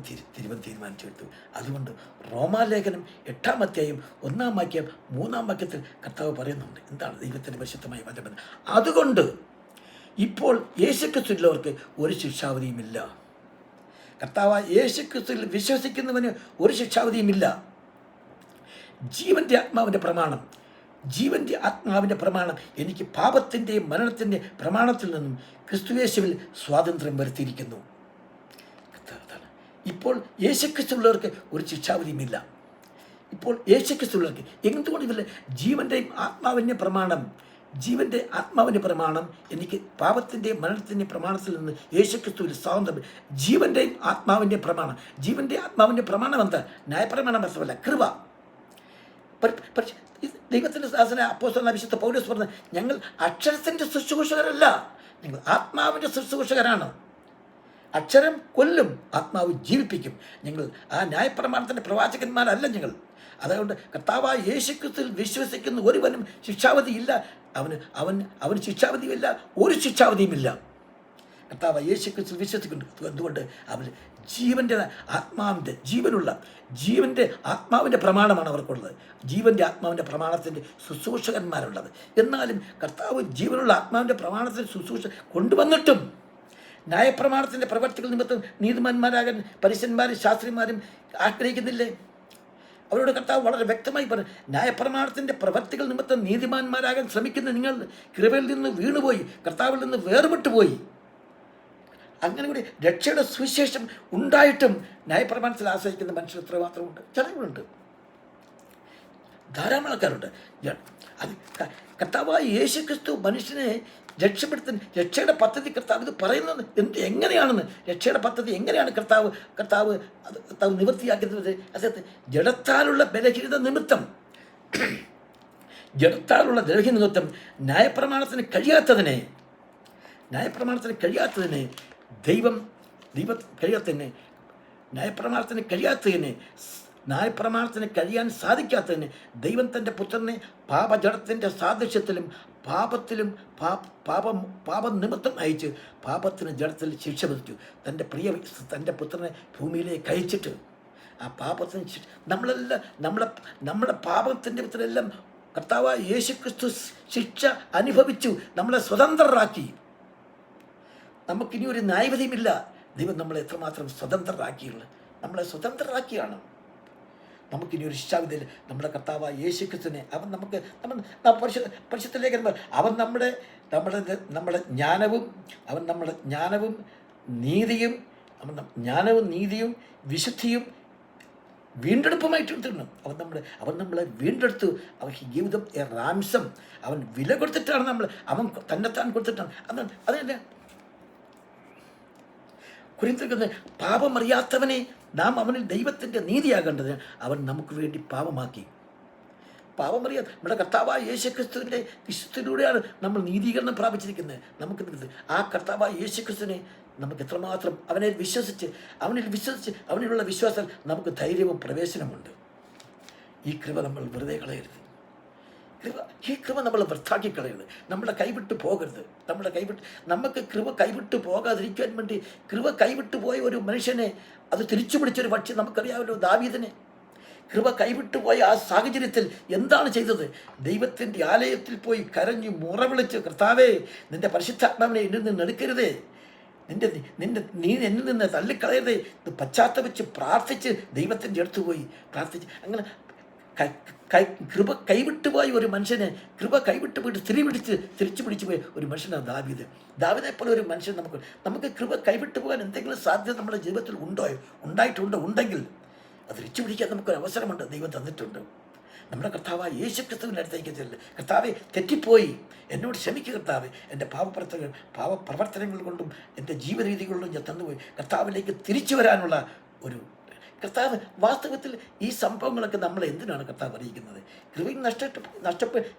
തീരുമാനിച്ചെടുത്തു. അതുകൊണ്ട് റോമാലേഖനം 8-ാം അധ്യായം 1-ാം വാക്യം 3-ാം വാക്യത്തിൽ കർത്താവ് പറയുന്നുണ്ട്, എന്താണ് ദൈവത്തിൻ്റെ പരിശുദ്ധമായി വചനം. അതുകൊണ്ട് ഇപ്പോൾ യേശുക്രിസ്തുവിലുള്ളവർക്ക് ഒരു ശിക്ഷാവിധിയുമില്ല. കർത്താവായ യേശു ക്രിസ്തുവിൽ വിശ്വസിക്കുന്നവന് ഒരു ശിക്ഷാവിധിയുമില്ല. ജീവൻ്റെ ആത്മാവിൻ്റെ പ്രമാണം, ജീവൻ്റെ ആത്മാവിൻ്റെ പ്രമാണം എനിക്ക് പാപത്തിൻ്റെയും മരണത്തിൻ്റെ പ്രമാണത്തിൽ നിന്നും ക്രിസ്തുയേശുവിൽ സ്വാതന്ത്ര്യം വരുത്തിയിരിക്കുന്നു. ഇപ്പോൾ യേശുക്രിസ്തുള്ളവർക്ക് ഒരു ശിക്ഷാവിധിയുമില്ല. ഇപ്പോൾ യേശുക്രിസ്തുള്ളവർക്ക് എന്തുകൊണ്ടില്ല ജീവൻ്റെയും ആത്മാവിൻ്റെ പ്രമാണം, ജീവൻ്റെ ആത്മാവിൻ്റെ പ്രമാണം എനിക്ക് പാപത്തിൻ്റെയും മരണത്തിൻ്റെയും പ്രമാണത്തിൽ നിന്ന് യേശുക്രിസ്തുവിൽ സ്വാതന്ത്ര്യം. ജീവൻ്റെയും ആത്മാവിൻ്റെ പ്രമാണം, ജീവൻ്റെ ആത്മാവിൻ്റെ പ്രമാണം എന്താ? ന്യായപ്രമാണം മാത്രമല്ല, കൃപ. ദൈവത്തിൻ്റെ ദാസനായ അപ്പോസ്തലനായ വിശുദ്ധ പൗലോസ് പറഞ്ഞത്, ഞങ്ങൾ അക്ഷരത്തിൻ്റെ ശുശ്രൂഷകരല്ല, ഞങ്ങൾ ആത്മാവിൻ്റെ ശുശ്രൂഷകരാണ്. അക്ഷരം കൊല്ലും, ആത്മാവ് ജീവിപ്പിക്കും. ഞങ്ങൾ ആ ന്യായപ്രമാണത്തിൻ്റെ പ്രവാചകന്മാരല്ല ഞങ്ങൾ. അതുകൊണ്ട് കർത്താവായ യേശുക്രിസ്തുവിൽ വിശ്വസിക്കുന്ന ഒരുവനും ശിക്ഷാവധിയില്ല. അവന് ശിക്ഷാവധിയില്ല, ഒരു ശിക്ഷാവധിയുമില്ല. കർത്താവായ യേശുക്രിസ്തുവിൽ വിശ്വസിക്കുന്നു. എന്തുകൊണ്ട്? അവൻ ജീവൻ്റെ ആത്മാവിൻ്റെ ജീവൻ്റെ ആത്മാവിൻ്റെ പ്രമാണമാണ് അവർക്കുള്ളത്. ജീവൻ്റെ ആത്മാവിൻ്റെ പ്രമാണത്തിൻ്റെ ശുശ്രൂഷകന്മാരുള്ളത്. എന്നാലും കർത്താവ് ജീവനുള്ള ആത്മാവിൻ്റെ പ്രമാണത്തിൻ്റെ ശുശ്രൂഷ കൊണ്ടുവന്നിട്ടും ന്യായപ്രമാണത്തിൻ്റെ പ്രവർത്തികൾ നിമിത്തം നീതിമാന്മാരാകാൻ പരീശന്മാരും ശാസ്ത്രിമാരും ആഗ്രഹിക്കുന്നില്ലേ? അവരോട് കർത്താവ് വളരെ വ്യക്തമായി പറഞ്ഞു, ന്യായപ്രമാണത്തിൻ്റെ പ്രവർത്തികൾ നിമിത്തം നീതിമാന്മാരാകാൻ ശ്രമിക്കുന്ന നിങ്ങൾ കൃപയിൽ നിന്ന് വീണുപോയി, കർത്താവിൽ നിന്ന് വേർപെട്ടു പോയി. അങ്ങനെ കൂടി രക്ഷയുടെ സുവിശേഷം ഉണ്ടായിട്ടും ന്യായപ്രമാണത്തിൽ ആശ്രയിക്കുന്ന മനുഷ്യർ എത്ര മാത്രമുണ്ട്? ചിലരുണ്ട്, ധാരാളം ആൾക്കാരുണ്ട്. അത് കർത്താവായ യേശുക്രിസ്തു മനുഷ്യനെ രക്ഷയുടെ പദ്ധതി കർത്താവ് ഇത് പറയുന്നത് എങ്ങനെയാണെന്ന്, രക്ഷയുടെ പദ്ധതി എങ്ങനെയാണ് കർത്താവ് നിവൃത്തിയാക്കുന്നത്? അതായത് ജഡത്താലുള്ള ബലഹീനത നിമിത്തം ന്യായപ്രമാണത്തിന് കഴിയാത്തതിനെ ന്യായപ്രമാണത്തിന് കഴിയാൻ സാധിക്കാത്തതിന് ദൈവം തൻ്റെ പുത്രനെ പാപജടത്തിൻ്റെ സാദൃശ്യത്തിലും പാപം നിമിത്തം അയച്ച് പാപത്തിന് ജഡത്തിൽ ശിക്ഷ വിധിച്ചു. തൻ്റെ പുത്രനെ ഭൂമിയിലേക്ക് അയച്ചിട്ട് ആ പാപത്തിന് നമ്മളെല്ലാം നമ്മുടെ പാപത്തിൻ്റെ പുത്രനെല്ലാം കർത്താവായ യേശുക്രിസ്തു ശിക്ഷ അനുഭവിച്ചു, നമ്മളെ സ്വതന്ത്രരാക്കി. നമുക്കിനി ഒരു ന്യായവിധിയുമില്ല. ദൈവം നമ്മളെ എത്രമാത്രം സ്വതന്ത്രരാക്കിയുള്ളത്, നമ്മളെ സ്വതന്ത്രരാക്കിയാണ്. നമുക്കിനി ഒരു ശിക്ഷാവിധിയിൽ നമ്മുടെ കർത്താവായ യേശുക്രിസ്തുവിനെ പരിശുദ്ധ ലേഖനം അവൻ നമ്മുടെ ജ്ഞാനവും നീതിയും വിശുദ്ധിയും വീണ്ടെടുപ്പുമായിട്ട് തീർന്നു. അവൻ നമ്മളെ വീണ്ടെടുത്തു. അവൻ ജീവിതം റാംസം, അവൻ വില കൊടുത്തിട്ടാണ് അവൻ തന്നെത്താൻ കൊടുത്തിട്ടാണ്. അതല്ല കുരിന്ത്യർക്ക് പാപമറിയാത്തവനെ നാം അവനിൽ ദൈവത്തിൻ്റെ നീതിയാകേണ്ടത് അവൻ നമുക്ക് വേണ്ടി പാപമാക്കി. പാപമറിയാതെ നമ്മുടെ കർത്താവായ യേശുക്രിസ്തുവിൻ്റെ വിശുദ്ധിയിലൂടെയാണ് നമ്മൾ നീതീകരണം പ്രാപിച്ചിരിക്കുന്നത്. നമുക്ക് ആ കർത്താവായ യേശുക്രിസ്തുവിനെ നമുക്ക് എത്രമാത്രം അവനിൽ വിശ്വസിച്ച് അവനിലുള്ള വിശ്വാസം നമുക്ക് ധൈര്യവും പ്രവേശനമുണ്ട്. ഈ കൃപ നമ്മൾ വെറുതെ കളയരുത്. ഈ കൃപ നമ്മൾ വൃത്താക്കി കളയരുത്. നമ്മളെ കൈവിട്ട് പോകരുത്. നമുക്ക് കൃപ കൈവിട്ട് പോകാതിരിക്കാൻ വേണ്ടി കൃപ കൈവിട്ട് പോയ ഒരു മനുഷ്യനെ അത് തിരിച്ചു പിടിച്ചൊരു പക്ഷി നമുക്കറിയാമല്ലോ, ദാവീദിനെ. കൃപ കൈവിട്ടു പോയ ആ സാഹചര്യത്തിൽ എന്താണ് ചെയ്തത്? ദൈവത്തിൻ്റെ ആലയത്തിൽ പോയി കരഞ്ഞു മുറവിളിച്ച്, കർത്താവേ, നിൻ്റെ പരിശുദ്ധാത്മാവിനെ എന്നിൽ നിന്ന് എടുക്കരുതേ, നീ എന്നിൽ നിന്ന് തള്ളിക്കളയരുതേ, ഇത് പശ്ചാത്തപിച്ച് പ്രാർത്ഥിച്ച് ദൈവത്തിൻ്റെ അടുത്ത് പോയി പ്രാർത്ഥിച്ച് അങ്ങനെ കൃപ കൈവിട്ടുപോയ ഒരു മനുഷ്യനെ, കൃപ കൈവിട്ട് പോയിട്ട് തിരിച്ചു പിടിച്ചു പോയ ഒരു മനുഷ്യനാണ് ദാവീദിനെ പോലെ ഒരു മനുഷ്യൻ. നമുക്ക് കൃപ കൈവിട്ടു പോകാൻ എന്തെങ്കിലും സാധ്യത നമ്മുടെ ജീവിതത്തിൽ ഉണ്ടെങ്കിൽ അത് തിരിച്ചു പിടിക്കാൻ നമുക്കൊരു അവസരമുണ്ട്, ദൈവം തന്നിട്ടുണ്ട്. നമ്മുടെ കർത്താവായ യേശുക്രിസ്തുവിൻ്റെ അടുത്തേക്ക് ചെല്ല്. കർത്താവെ, തെറ്റിപ്പോയി, എന്നോട് ക്ഷമിക്കുക കർത്താവെ, എൻ്റെ പാപപ്രവർത്തനങ്ങൾ കൊണ്ടും എൻ്റെ ജീവിതരീതികളിലും ഞാൻ തന്നുപോയി. കർത്താവിലേക്ക് തിരിച്ചു വരാനുള്ള ഒരു കർത്താവ് വാസ്തവത്തിൽ ഈ സംഭവങ്ങളൊക്കെ നമ്മൾ എന്തിനാണ് കർത്താവ് അറിയിക്കുന്നത്? കൃപയും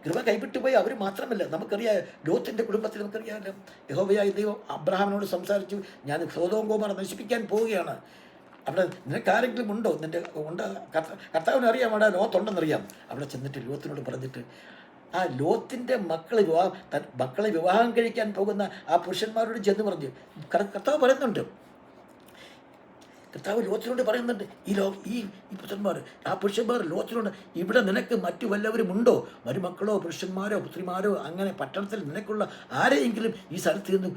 കൃപ കൈവിട്ടു പോയി അവർ മാത്രമല്ല, നമുക്കറിയാം ലോത്തിൻ്റെ കുടുംബത്തിൽ നമുക്കറിയാമല്ലോ, യഹോവയായ ദൈവം അബ്രഹാമിനോട് സംസാരിച്ചു, ഞാൻ സോദോം ഗോമോറ നശിപ്പിക്കാൻ പോവുകയാണ്, അവിടെ നിനക്കാരെങ്കിലും ഉണ്ടോ? കർത്താവിന് അറിയാം അവിടെ ലോത്തുണ്ടെന്നറിയാം. അവിടെ ചെന്നിട്ട് ലോത്തിനോട് പറഞ്ഞിട്ട് ആ ലോത്തിൻ്റെ മക്കളെ വിവാഹം കഴിക്കാൻ പോകുന്ന ആ പുരുഷന്മാരോട് ചെന്ന് പറഞ്ഞു. കർത്താവ് പറയുന്നുണ്ട്, കർത്താവ് ലോത്തിനോട് പറയുന്നുണ്ട്, ഈ പുത്രന്മാർ, ആ പുരുഷന്മാർ ലോത്തിനോട്, ഇവിടെ നിനക്ക് മറ്റു വല്ലവരുമുണ്ടോ? മരുമക്കളോ പുരുഷന്മാരോ പുത്രിമാരോ അങ്ങനെ പട്ടണത്തിൽ നിനക്കുള്ള ആരെയെങ്കിലും ഈ സ്ഥലത്ത് നിന്ന്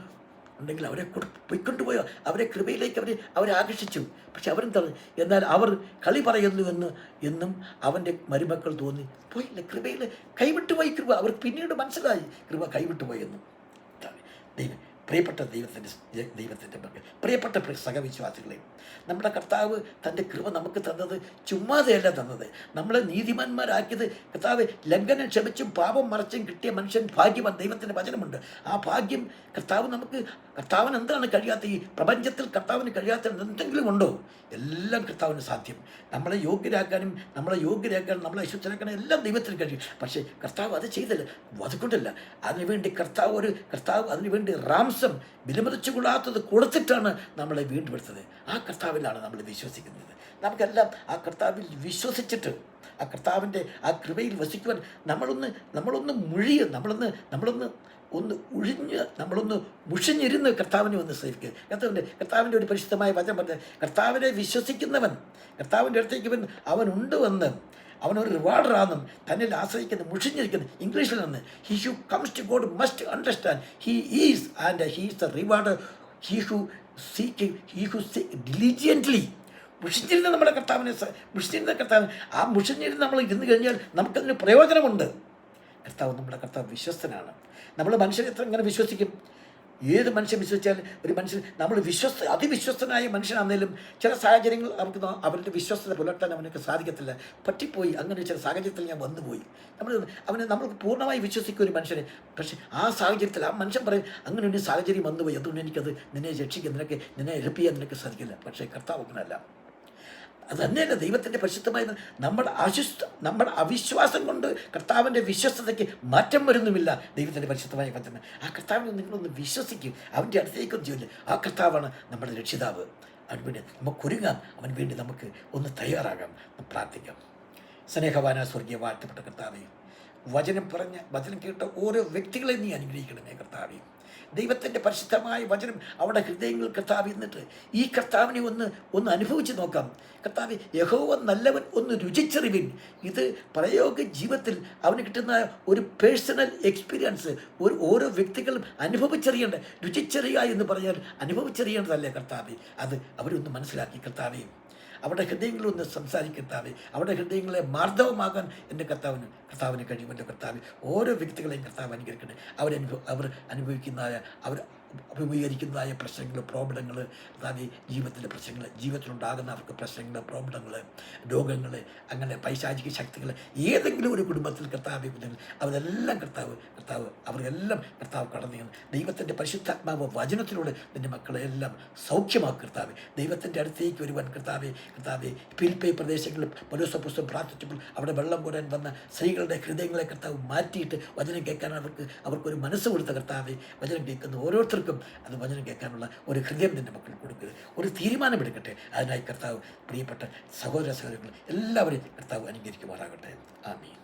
ഉണ്ടെങ്കിൽ അവരെ പൊയ്ക്കൊണ്ടുപോയോ, അവരെ കൃപയിലേക്ക് അവരെ ആകർഷിച്ചു. പക്ഷെ അവരെന്താണ്, എന്നാൽ അവർ കളി പറയുന്നു എന്നും അവൻ്റെ മരുമക്കൾ തോന്നി പോയില്ല. കൃപയിൽ കൈവിട്ടുപോയി കൃപ. അവർ പിന്നീട് മനസ്സിലായി കൃപ കൈവിട്ടുപോയെന്നും. പ്രിയപ്പെട്ട ദൈവത്തിൻ്റെ മക്കൾ, പ്രിയപ്പെട്ട സഹവിശ്വാസികളെ, നമ്മുടെ കർത്താവ് തൻ്റെ കൃപ നമുക്ക് തന്നത് ചുമ്മാതെയല്ല തന്നത്. നമ്മളെ നീതിമാന്മാരാക്കിയത് കർത്താവ് ലംഘനം ക്ഷമിച്ചും പാപം മറച്ചും കിട്ടിയ മനുഷ്യൻ ഭാഗ്യവാൻ. ദൈവത്തിൻ്റെ വചനമുണ്ട്. ആ ഭാഗ്യം കർത്താവിന് എന്താണ് കഴിയാത്ത? ഈ പ്രപഞ്ചത്തിൽ കർത്താവിന് കഴിയാത്ത എന്തെങ്കിലും ഉണ്ടോ? എല്ലാം കർത്താവിന് സാധ്യം. നമ്മളെ യോഗ്യരാക്കാനും നമ്മളെ അശുദ്ധരാക്കാനും എല്ലാം ദൈവത്തിന് കഴിയും. പക്ഷേ കർത്താവ് അത് ചെയ്തില്ല. അതുകൊണ്ടല്ല, അതിനുവേണ്ടി കർത്താവ് അതിനുവേണ്ടി റാംസം വിലമതിച്ചു കൊള്ളാത്തത് കൊടുത്തിട്ടാണ് നമ്മളെ വീണ്ടെടുത്തത്. ആ കർത്താവിലാണ് നമ്മൾ വിശ്വസിക്കുന്നത്. നമുക്കെല്ലാം ആ കർത്താവിൽ വിശ്വസിച്ചിട്ട് ആ കർത്താവിൻ്റെ ആ കൃപയിൽ വസിക്കുവാൻ നമ്മളൊന്ന് മുഷിഞ്ഞിരുന്ന് കർത്താവിനെ ഒന്ന് സേവിക്കുക. കർത്താവിൻ്റെ ഒരു പരിശുദ്ധമായ വചനം പറഞ്ഞ, കർത്താവിനെ വിശ്വസിക്കുന്നവൻ കർത്താവിൻ്റെ അടുത്തേക്ക് അവനുണ്ട് എന്ന്, അവനൊരു റിവാർഡറാണെന്നും തന്നിൽ ആശ്രയിക്കുന്ന മുഷിഞ്ഞിരിക്കുന്നു. ഇംഗ്ലീഷിൽ നിന്ന് he who comes to God must understand he is and he is the rewarder he who seek diligently. മുഷിഞ്ഞിരുന്ന നമ്മുടെ കർത്താവിനെ ആ മുഷിഞ്ഞിരുന്ന് നമ്മൾ ഇരുന്ന് കഴിഞ്ഞാൽ നമുക്കതിന് പ്രയോജനമുണ്ട്. നമ്മുടെ കർത്താവ് വിശ്വസ്തനാണ്. നമ്മൾ മനുഷ്യരെ എങ്ങനെ വിശ്വസിക്കും? ഏത് മനുഷ്യൻ വിശ്വസിച്ചാൽ ഒരു മനുഷ്യൻ നമ്മൾ അതിവിശ്വസ്തനായ മനുഷ്യനാണെങ്കിലും ചില സാഹചര്യങ്ങൾ അവരുടെ വിശ്വസ്തത പുലർത്താൻ അവനൊക്കെ സാധിക്കത്തില്ല. പറ്റിപ്പോയി. അങ്ങനെ ചില സാഹചര്യത്തിൽ ഞാൻ വന്നുപോയി. നമ്മൾക്ക് പൂർണ്ണമായി വിശ്വസിക്കും ഒരു മനുഷ്യനെ. പക്ഷേ ആ സാഹചര്യത്തിൽ ആ മനുഷ്യൻ പറയും, അങ്ങനെ ഒരു സാഹചര്യം വന്നുപോയി, അതുകൊണ്ട് എനിക്കത് നിന്നെ രക്ഷിക്കാൻ നിന്നെ എളുപ്പിക്കാൻ നിനക്ക് സാധിക്കില്ല. പക്ഷേ കർത്താവ് അങ്ങനല്ല. അത് തന്നെയല്ല ദൈവത്തിൻ്റെ പരിശുദ്ധമായ നമ്മുടെ അവിശ്വാസം കൊണ്ട് കർത്താവിൻ്റെ വിശ്വസ്തതയ്ക്ക് മാറ്റം വരുന്നുമില്ല. ദൈവത്തിൻ്റെ പരിശുദ്ധമായ വചനം, ആ കർത്താവിനെ നിങ്ങളൊന്ന് വിശ്വസിക്കും, അവൻ്റെ അടുത്തേക്കൊന്നും ചെയ്യില്ല. ആ കർത്താവാണ് നമ്മുടെ രക്ഷിതാവ്. അതിനുവേണ്ടി നമുക്കൊരുങ്ങാം, അവന് വേണ്ടി നമുക്ക് ഒന്ന് തയ്യാറാകാം, പ്രാർത്ഥിക്കാം. സ്നേഹവാന സ്വർഗീയ വാഴ്ത്തപ്പെട്ട കർത്താവേ, വചനം കേട്ട ഓരോ വ്യക്തികളെ നീ അനുഗ്രഹിക്കണമേ കർത്താവേ. ദൈവത്തിൻ്റെ പരിശുദ്ധമായ വചനം അവിടെ ഹൃദയങ്ങൾ കർത്താവ് എന്നിട്ട് ഈ കർത്താവിനെ ഒന്ന് അനുഭവിച്ച് നോക്കാം. കർത്താവ് യഹോവ നല്ലവൻ ഒന്ന് രുചിച്ചറിവിൻ. ഇത് പ്രയോഗ ജീവിതത്തിൽ അവന് കിട്ടുന്ന ഒരു പേഴ്സണൽ എക്സ്പീരിയൻസ് ഓരോ വ്യക്തികളും അനുഭവിച്ചറിയേണ്ട. രുചിച്ചറിയുക എന്ന് പറഞ്ഞാൽ അനുഭവിച്ചറിയേണ്ടതല്ലേ കർത്താവ്? അത് അവരൊന്ന് മനസ്സിലാക്കി കർത്താവേ. അവരുടെ ഹൃദയങ്ങളൊന്ന് സംസാരിക്കർത്താവേ. അവരുടെ ഹൃദയങ്ങളെ മാർദ്ദവമാകാൻ എൻ്റെ കർത്താവിന് കഴിയുമല്ലോ കർത്താവ്. ഓരോ വ്യക്തികളെയും കർത്താവ് അനുകരിക്കണേ. അവർ അഭിമുഖീകരിക്കുന്നതായ പ്രശ്നങ്ങൾ, പ്രോബ്ലങ്ങൾ, അതായത് ജീവിതത്തിലെ പ്രശ്നങ്ങൾ, ജീവിതത്തിലുണ്ടാകുന്ന അവർക്ക് പ്രശ്നങ്ങൾ, പ്രോബ്ലങ്ങൾ, രോഗങ്ങൾ, അങ്ങനെ പൈശാചിക ശക്തികൾ ഏതെങ്കിലും ഒരു കുടുംബത്തിൽ കർത്താവ് അവരെല്ലാം അവരെല്ലാം കർത്താവ് കടന്നു ദൈവത്തിൻ്റെ പരിശുദ്ധാത്മാവ് വചനത്തിലൂടെ നിൻ്റെ മക്കളെല്ലാം സൗഖ്യമാക്കുക കർത്താവ്. ദൈവത്തിൻ്റെ അടുത്തേക്ക് വരുവാൻ കർത്താവെ ഫിലിപ്പൈ പ്രദേശങ്ങളിൽ പൗലോസ് പ്രാർത്ഥിച്ചപ്പോൾ അവിടെ വെള്ളം കോരാൻ വന്ന സ്ത്രീകളുടെ ഹൃദയങ്ങളെ കർത്താവ് മാറ്റിയിട്ട് വചനം കേൾക്കാൻ അവർക്കൊരു മനസ്സ് കൊടുത്ത കർത്താവെ, വചനം കേൾക്കുന്ന ഓരോരുത്തർക്കും അത് വചനം കേൾക്കാനുള്ള ഒരു ഹൃദയം നിൻ്റെ മക്കൾ കൊടുക്കുക, ഒരു തീരുമാനമെടുക്കട്ടെ. അതിനായി കർത്താവ് പ്രിയപ്പെട്ട സഹോദരങ്ങൾ എല്ലാവരെയും കർത്താവ് അനുകരിക്കുമാറാകട്ടെ. ആമീൻ.